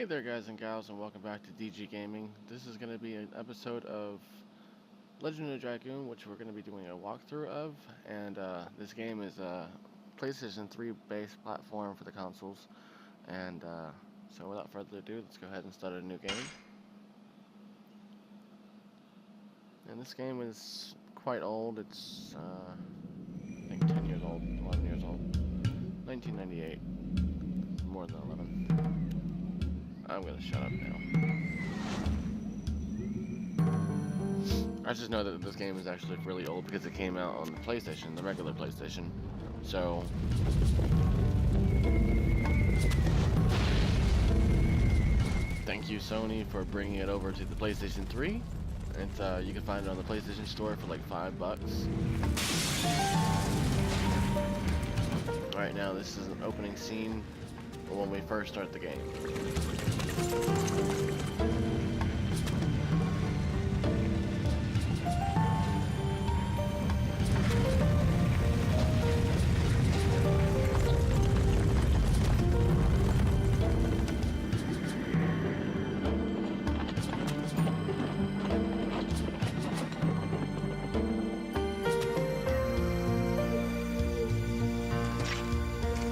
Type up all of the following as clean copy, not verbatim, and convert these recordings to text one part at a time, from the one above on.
Hey there guys and gals, and welcome back to DG Gaming. This is going to be an episode of Legend of Dragoon, which we're going to be doing a walkthrough of. And this game is a PlayStation 3 based platform for the consoles. And so without further ado, let's go ahead and start a new game. And this game is quite old. It's I think 10 years old, 11 years old. 1998. More than 11. I'm gonna shut up now. I just know that this game is actually really old because it came out on the PlayStation, the regular PlayStation. So thank you Sony for bringing it over to the PlayStation 3. It's you can find it on the PlayStation Store for like $5. Right now, this is an opening scene when we first start the game.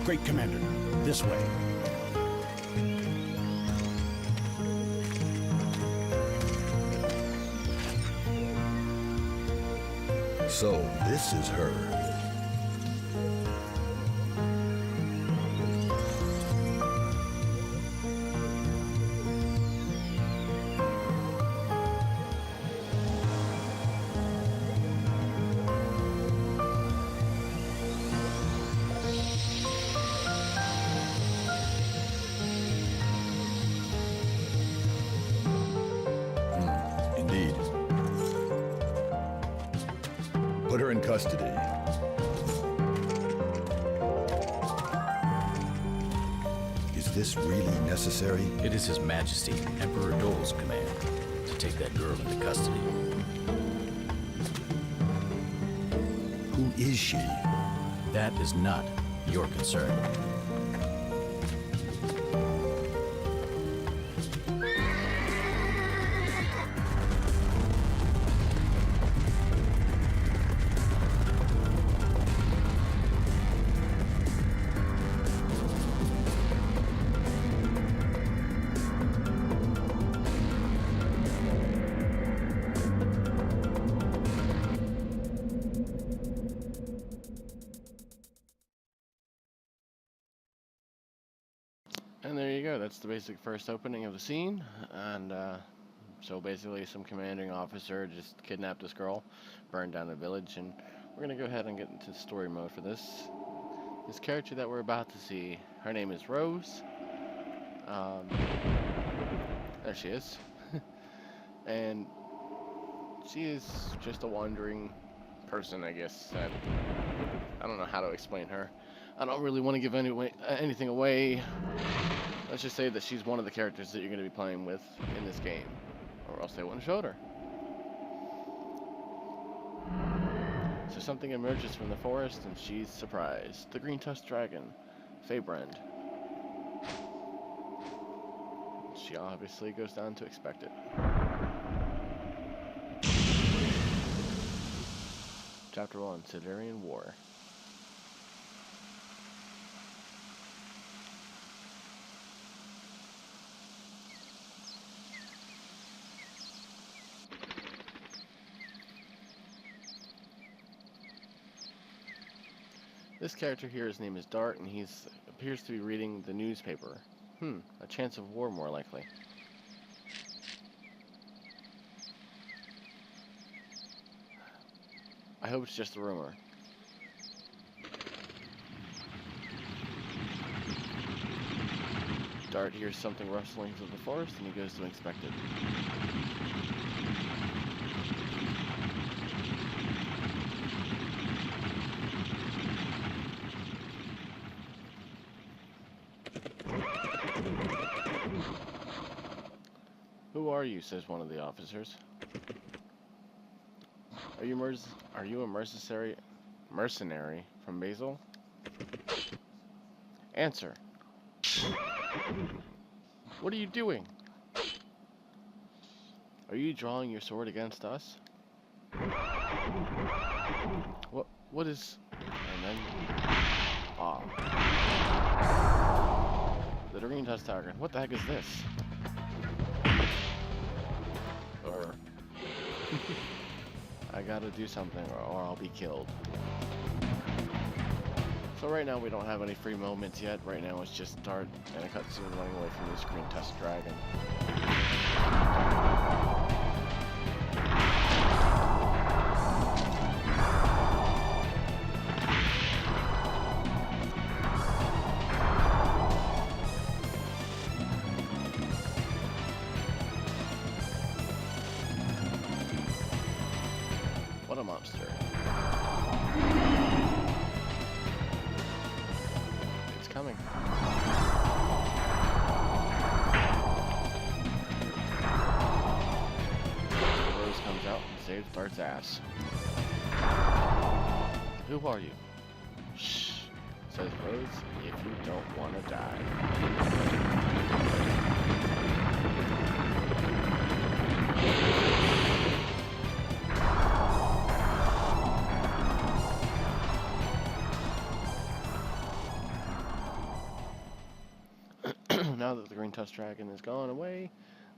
Great Commander, this way. So, this is her. Indeed. Put her in custody. Is this really necessary? It is His Majesty, Emperor Dole's command to take that girl into custody. Who is she? That is not your concern. And there you go, that's the basic first opening of the scene. And so basically some commanding officer just kidnapped this girl, burned down the village, and we're going to go ahead and get into story mode for this. This character that we're about to see, her name is Rose. There she is. And she is just a wandering person, I guess. I don't know how to explain her. I don't really want to give anything away. Let's just say that she's one of the characters that you're going to be playing with in this game, or else they wouldn't have showed her. So something emerges from the forest, and she's surprised. The green-tusked dragon, Feyrbrand. She obviously goes down to expect it. Chapter 1, Serdian War. This character here, his name is Dart, and he appears to be reading the newspaper. A chance of war, more likely. I hope it's just a rumor. Dart hears something rustling through the forest, and he goes to inspect it. Who are you? Says one of the officers. Are you a mercenary from Basil? What are you doing? Are you drawing your sword against us? What is... And then... Ah. The Green Tusk Tiger. What the heck is this? Or... I gotta do something or I'll be killed. So right now we don't have any free moments yet. Right now it's just start and a cutscene running away from this Green Tusk Dragon. What a monster. It's coming. Rose comes out and saves Dart's ass. Who are you? Shh, says Rose, if you don't want to die. Now that the Green Tusk Dragon is gone away,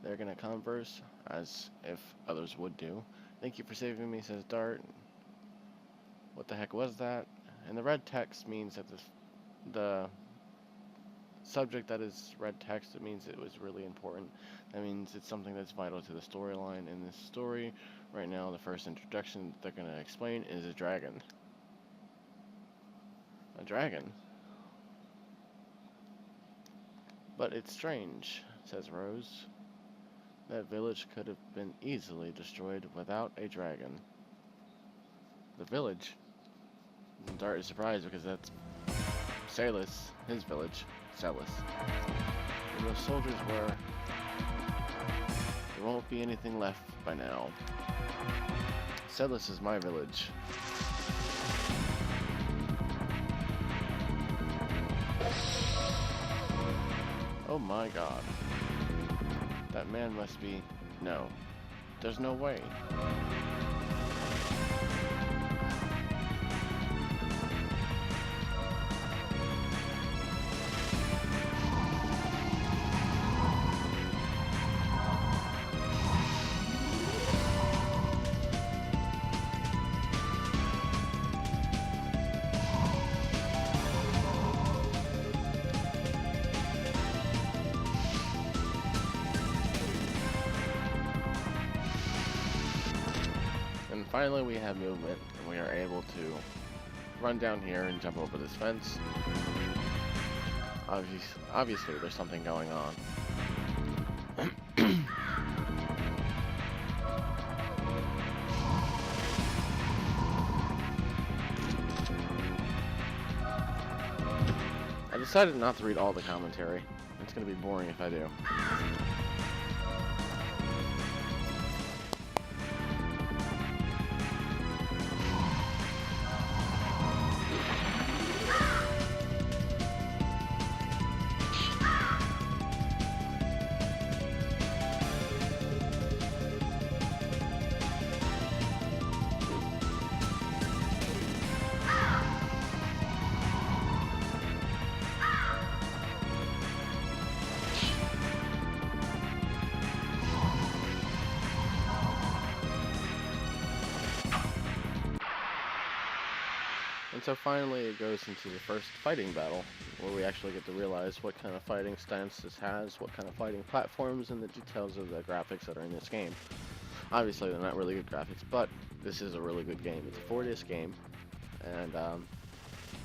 they're gonna converse as if others would do. Thank you for saving me, says Dart. What the heck was that? And the red text means that the subject that is red text, it means it was really important. That means it's something that's vital to the storyline in this story. Right now, the first introduction they're gonna explain is a dragon. A dragon? But it's strange, says Rose. That village could have been easily destroyed without a dragon. The village? And Dart is surprised because that's Seles, his village. Seles. And those soldiers were... There won't be anything left by now. Seles is my village. Oh my god. That man must be... No. There's no way. Finally, we have movement, and we are able to run down here and jump over this fence. Obviously, there's something going on. I decided not to read all the commentary. It's going to be boring if I do. And so finally it goes into the first fighting battle, where we actually get to realize what kind of fighting stance this has, what kind of fighting platforms, and the details of the graphics that are in this game. Obviously they're not really good graphics, but this is a really good game. It's a 4-disc game, and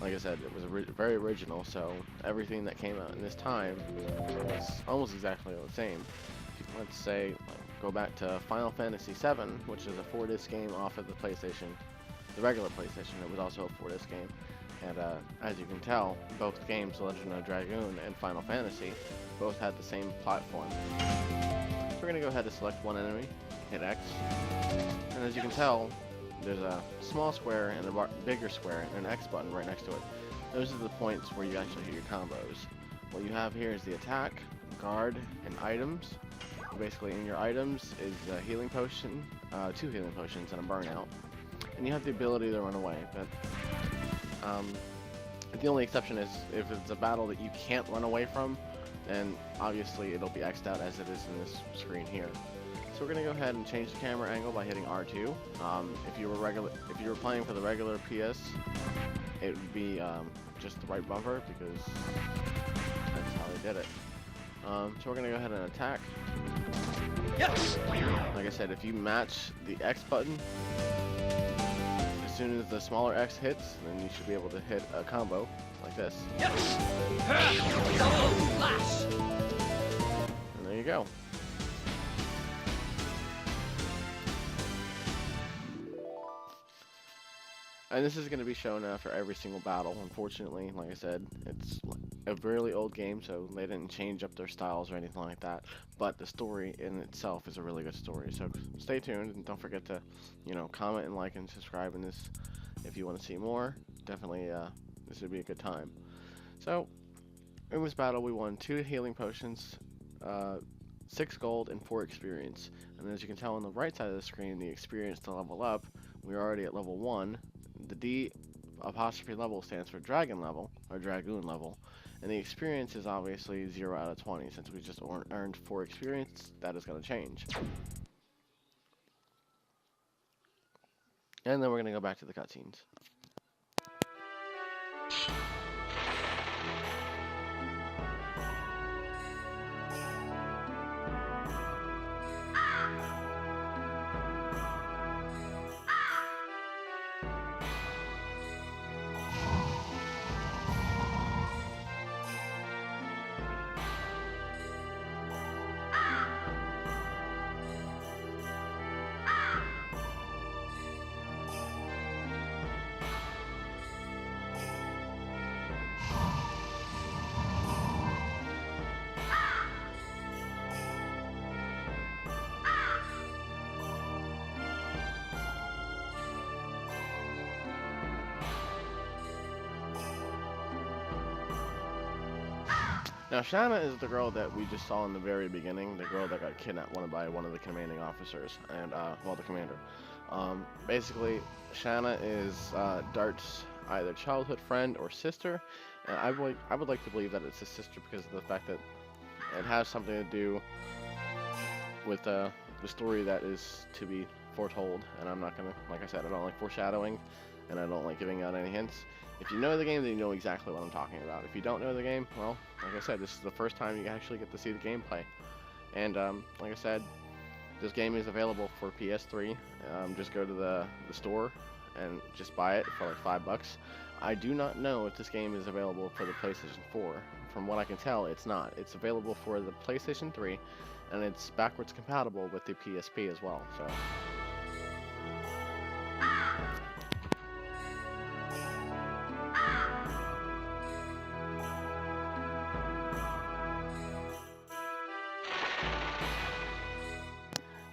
like I said, it was very original, so everything that came out in this time was almost exactly the same. Let's say, go back to Final Fantasy VII, which is a 4-disc game off of the PlayStation. The regular PlayStation, it was also a 4-disc game, and as you can tell, both games, Legend of Dragoon and Final Fantasy, both had the same platform. So we're going to go ahead and select one enemy, hit X, and as you can tell, there's a small square and a bigger square and an X button right next to it. Those are the points where you actually hit your combos. What you have here is the attack, guard, and items. Basically, in your items is a healing potion, 2 healing potions, and a burnout. And you have the ability to run away, but the only exception is if it's a battle that you can't run away from, then obviously it'll be X'd out as it is in this screen here. So we're gonna go ahead and change the camera angle by hitting R2. If you were playing for the regular PS, it would be just the right bumper because that's how they did it. So we're gonna go ahead and attack. Like I said, if you match the X button, as soon as the smaller X hits, then you should be able to hit a combo like this. And there you go. And this is going to be shown for every single battle. Unfortunately, like I said, it's a really old game, so they didn't change up their styles or anything like that. But the story in itself is a really good story. So stay tuned and don't forget to, comment and like and subscribe in this if you want to see more. Definitely, this would be a good time. So in this battle, we won 2 healing potions, 6 gold, and 4 experience. And as you can tell on the right side of the screen, the experience to level up, we're already at level 1. The D apostrophe level stands for dragon level, or dragoon level, and the experience is obviously 0 out of 20. Since we just earned 4 experience, that is going to change. And then we're going to go back to the cutscenes. Now, Shana is the girl that we just saw in the very beginning, the girl that got kidnapped by one of the commanding officers, and, the commander. Basically, Shana is Dart's either childhood friend or sister, and I would like to believe that it's his sister because of the fact that it has something to do with the story that is to be foretold, and I'm not gonna, like I said, I don't like foreshadowing, and I don't like giving out any hints. If you know the game, then you know exactly what I'm talking about. If you don't know the game, well, like I said, this is the first time you actually get to see the gameplay. And like I said, this game is available for PS3. Just go to the store and just buy it for like $5. I do not know if this game is available for the PlayStation 4. From what I can tell, it's not. It's available for the PlayStation 3, and it's backwards compatible with the PSP as well. So.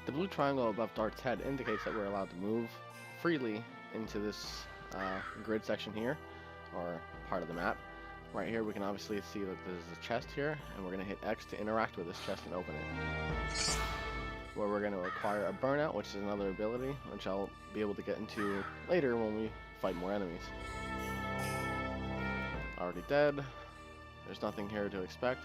The blue triangle above Dart's head indicates that we're allowed to move freely into this grid section here, or part of the map. Right here we can obviously see that there's a chest here, and we're going to hit X to interact with this chest and open it. Where we're going to acquire a burnout, which is another ability, which I'll be able to get into later when we fight more enemies. Already dead. There's nothing here to expect.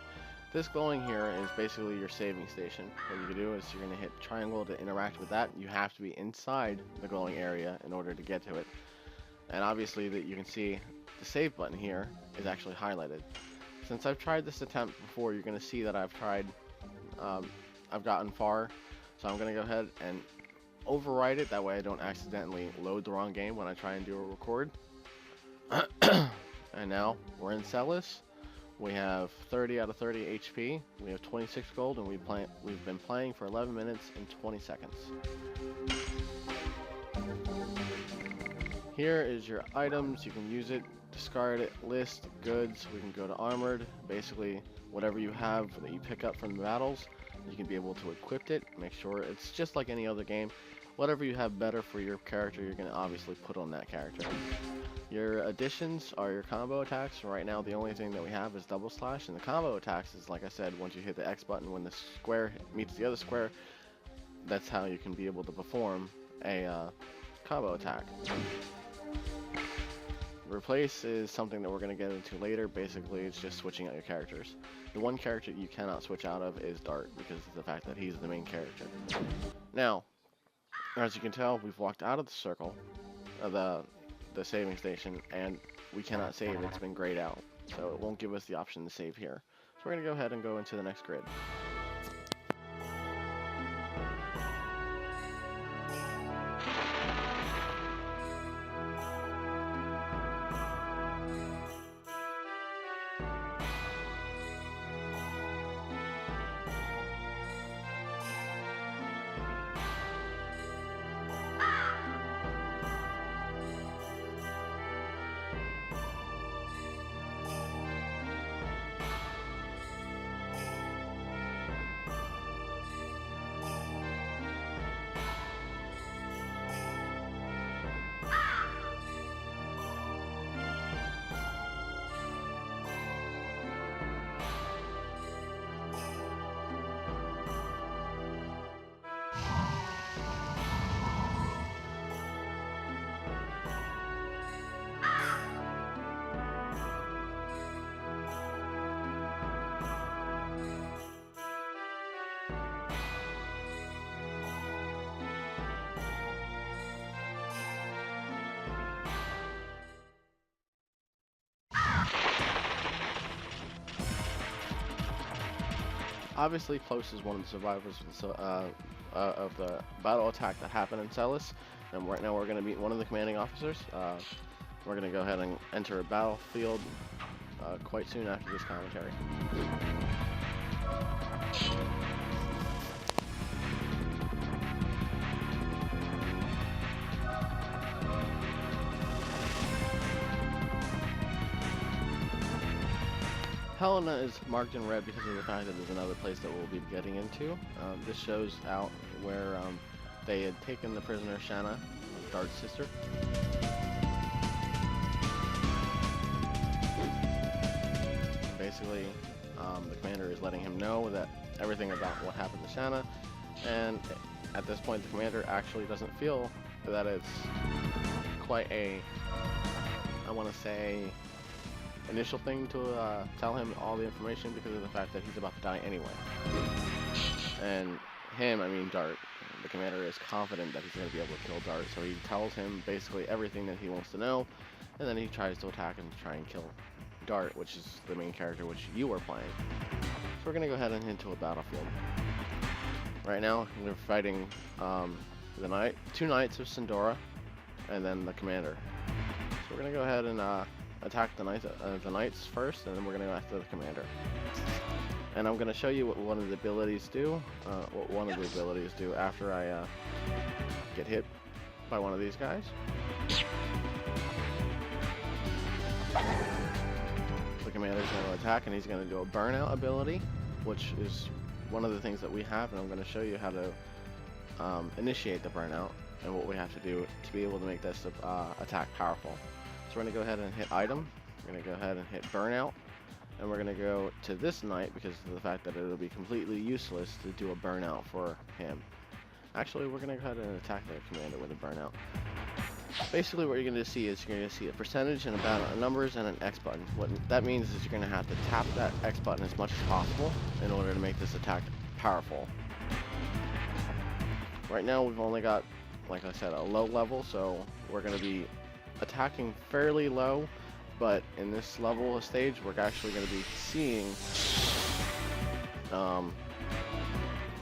This glowing here is basically your saving station. What you can do is you're going to hit triangle to interact with that. You have to be inside the glowing area in order to get to it. And obviously that you can see the save button here is actually highlighted. Since I've tried this attempt before, you're going to see that I've gotten far. So I'm going to go ahead and override it. That way I don't accidentally load the wrong game when I try and do a record. And now we're in Seles. We have 30 out of 30 HP, we have 26 gold, and we've been playing for 11 minutes and 20 seconds. Here is your items, you can use it, discard it, list, goods, we can go to armored, basically whatever you have that you pick up from the battles, you can be able to equip it, make sure it's just like any other game. whatever you have better for your character, you're going to obviously put on that character. Your additions are your combo attacks. Right now, the only thing that we have is double slash, and the combo attacks is, like I said, once you hit the X button, when the square meets the other square, that's how you can be able to perform a combo attack. Replace is something that we're going to get into later. Basically, it's just switching out your characters. The one character you cannot switch out of is Dart, because of the fact that he's the main character. Now, as you can tell, we've walked out of the circle of the saving station, and we cannot save. It's been grayed out, so it won't give us the option to save here. So we're going to go ahead and go into the next grid. Obviously, Close is one of the survivors of the battle attack that happened in Seles, and right now we're going to meet one of the commanding officers. We're going to go ahead and enter a battlefield quite soon after this commentary. Helena is marked in red because of the fact that there's another place that we'll be getting into. This shows out where they had taken the prisoner Shana, Dart's sister. Basically, the commander is letting him know that everything about what happened to Shana, and at this point the commander actually doesn't feel that it's quite a, I want to say, initial thing to tell him all the information, because of the fact that he's about to die anyway. And him, I mean Dart, the commander is confident that he's going to be able to kill Dart, so he tells him basically everything that he wants to know, and then he tries to attack and try and kill Dart, which is the main character which you are playing. So we're going to go ahead and head to a battlefield. Right now we're fighting two knights of Sandora, and then the commander. So we're going to go ahead and attack the knights first, and then we're going to go after the commander. And I'm going to show you what one of the abilities do, after I get hit by one of these guys. The commander's going to attack, and he's going to do a burnout ability, which is one of the things that we have, and I'm going to show you how to initiate the burnout and what we have to do to be able to make this attack powerful. So we're going to go ahead and hit item, we're going to go ahead and hit burnout, and we're going to go to this knight because of the fact that it'll be completely useless to do a burnout for him. Actually, we're going to go ahead and attack the commander with a burnout. Basically what you're going to see is you're going to see a percentage and a numbers and an X button. What that means is you're going to have to tap that X button as much as possible in order to make this attack powerful. Right now we've only got, like I said, a low level, so we're going to be attacking fairly low, but in this level of stage we're actually going to be seeing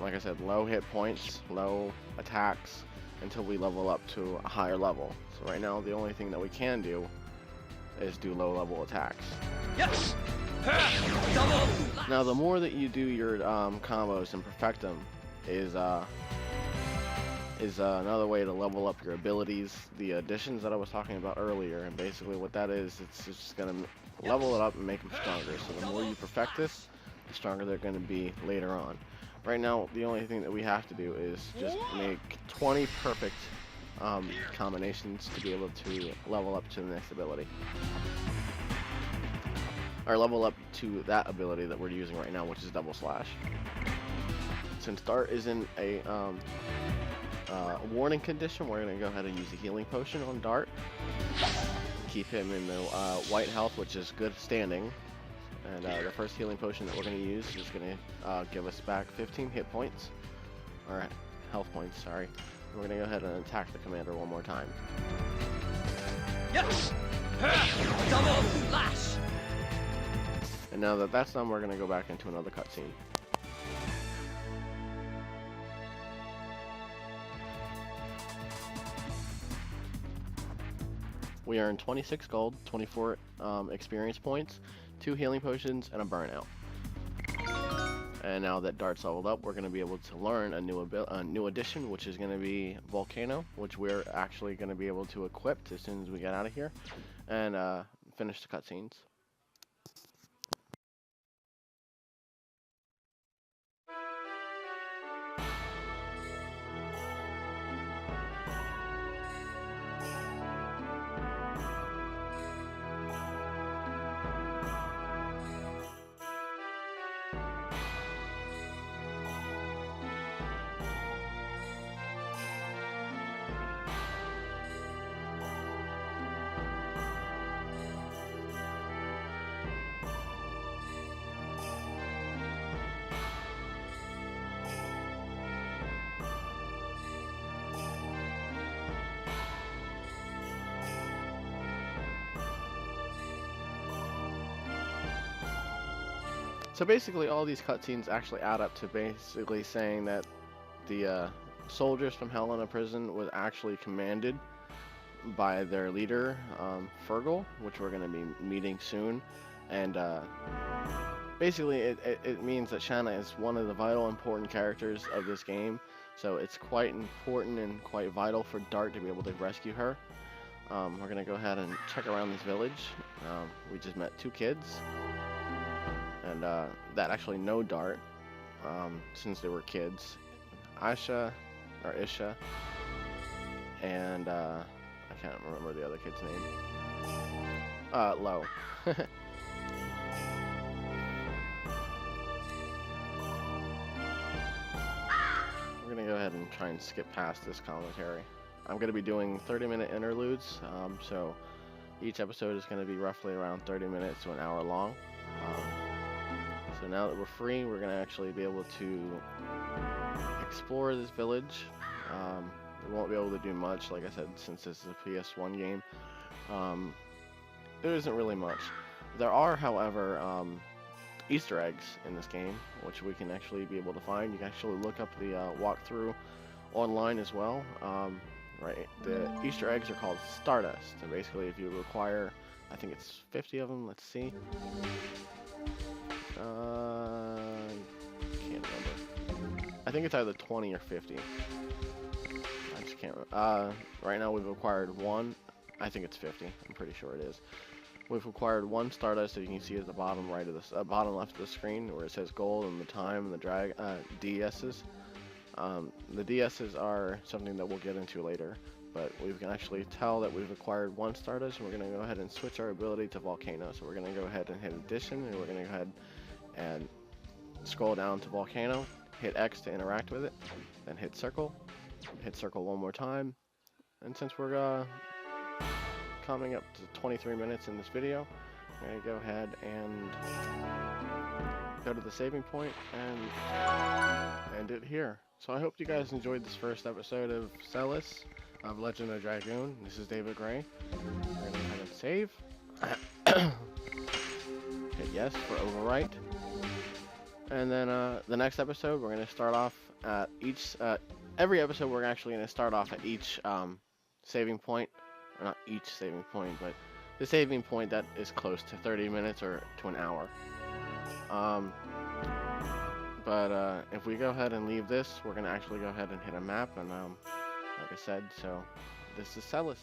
like I said, low hit points, low attacks until we level up to a higher level. So right now the only thing that we can do is do low level attacks. Yes. Now the more that you do your combos and perfect them is another way to level up your abilities, the additions that I was talking about earlier. And basically what that is, it's just going to level it up and make them stronger. So the more you perfect this, the stronger they're going to be later on. Right now, the only thing that we have to do is just make 20 perfect combinations to be able to level up to the next ability. Or level up to that ability that we're using right now, which is double slash. Since Dart is in a warning condition, we're going to go ahead and use a healing potion on Dart. Keep him in the white health, which is good standing. And the first healing potion that we're going to use is going to give us back 15 hit points. Or health points, sorry. We're going to go ahead and attack the commander one more time. Yes! Double flash! And now that that's done, we're going to go back into another cutscene. We earned 26 gold, 24 experience points, 2 healing potions, and a burnout. And now that Dart's leveled up, we're going to be able to learn a new addition, which is going to be Volcano, which we're actually going to be able to equip as soon as we get out of here, and finish the cutscenes. So basically all these cutscenes actually add up to basically saying that the soldiers from Helena prison was actually commanded by their leader, Fergal, which we're going to be meeting soon. And basically it means that Shana is one of the vital important characters of this game. So it's quite important and quite vital for Dart to be able to rescue her. We're going to go ahead and check around this village. We just met 2 kids. And that actually know Dart since they were kids. Isha, and I can't remember the other kid's name. Lo. We're gonna go ahead and try and skip past this commentary. I'm gonna be doing 30-minute interludes, so each episode is gonna be roughly around 30 minutes to an hour long. So now that we're free, we're going to actually be able to explore this village. We won't be able to do much, like I said, since this is a PS1 game. There isn't really much. There are, however, Easter eggs in this game, which we can actually be able to find. You can actually look up the walkthrough online as well. Right, the Easter eggs are called Stardust. So basically, if you require, I think it's 50 of them. Let's see. Can't remember. I think it's either 20 or 50. I just can't remember. Right now we've acquired 1. I think it's 50. I'm pretty sure it is. We've acquired 1 Stardust that you can see at the bottom right of the bottom left of the screen, where it says gold and the time and the DSs. The DSs are something that we'll get into later, but we can actually tell that we've acquired 1 Stardust, and we're going to go ahead and switch our ability to Volcano. So we're going to go ahead and hit Addition, and we're going to go ahead and scroll down to Volcano, hit X to interact with it, then hit circle one more time. And since we're coming up to 23 minutes in this video, I'm going to go ahead and go to the saving point and end it here. So I hope you guys enjoyed this first episode of Seles of Legend of Dragoon. This is David Gray. We're going to go ahead and save. Hit yes for overwrite. And then the next episode, we're going to start off at each, every episode we're actually going to start off at each saving point. Or not each saving point, but the saving point that is close to 30 minutes or to an hour. But if we go ahead and leave this, we're going to actually go ahead and hit a map. And like I said, so this is Seles.